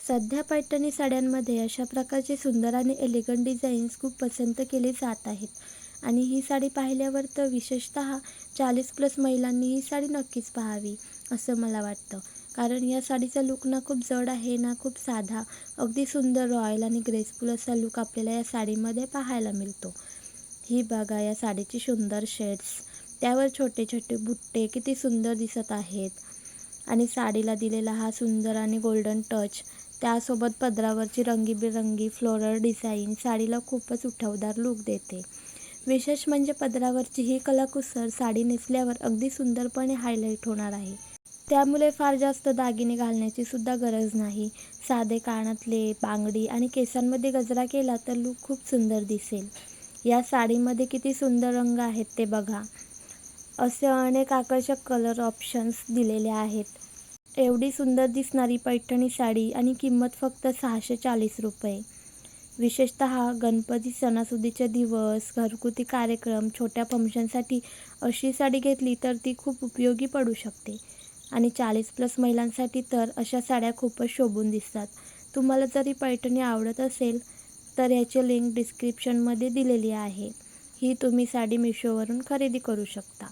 सध्या पैठणी साड्यांमध्ये अशा प्रकारचे सुंदर आणि एलिगंट डिझाईन्स खूप पसंत केले जात आहेत आणि ही साडी पाहिल्यावर तर विशेषतः 40+ महिलांनी ही साडी नक्कीच पाहावी असं मला वाटतं. कारण या साडीचा लूक ना खूप जड आहे ना खूप साधा, अगदी सुंदर रॉयल आणि ग्रेसफुल असा लूक आपल्याला या साडीमध्ये पाहायला मिळतो. ही बघा या साडीची सुंदर शेड्स, त्यावर छोटे छोटे बुट्टे किती सुंदर दिसत आहेत आणि साडीला दिलेला हा सुंदर आणि गोल्डन टच, त्यासोबत पदरावरची रंगीबेरंगी फ्लोरल डिझाईन साडीला खूपच उठावदार लूक देते. विशेष म्हणजे पदरावरची ही कलाकुसर साडी नेसल्यावर अगदी सुंदरपणे हायलाईट होणार आहे. त्यामुळे फार जास्त दागिने घालण्याची सुद्धा गरज नाही. साधे कानातले, बांगडी आणि केसांमध्ये गजरा केला तर लूक खूप सुंदर दिसेल. या साडीमध्ये किती सुंदर रंग आहेत ते बघा. असे अनेक आकर्षक कलर ऑप्शन्स दिलेले आहेत. एवढी सुंदर दिसणारी पैठणी साडी आणि किंमत फक्त 640 रुपये. विशेषतः गणपती सणासुदीचे दिवस, घरगुती कार्यक्रम, छोट्या फंक्शनसाठी अशी साडी घेतली तर ती खूप उपयोगी पडू शकते आणि 40+ महिलांसाठी तर अशा साड्या खूपच शोभून दिसतात. तुम्हाला जर ही पैठणी आवडत असेल तर याची लिंक डिस्क्रिप्शनमध्ये दिलेली आहे. ही तुम्ही साडी मिशोवरून खरेदी करू शकता.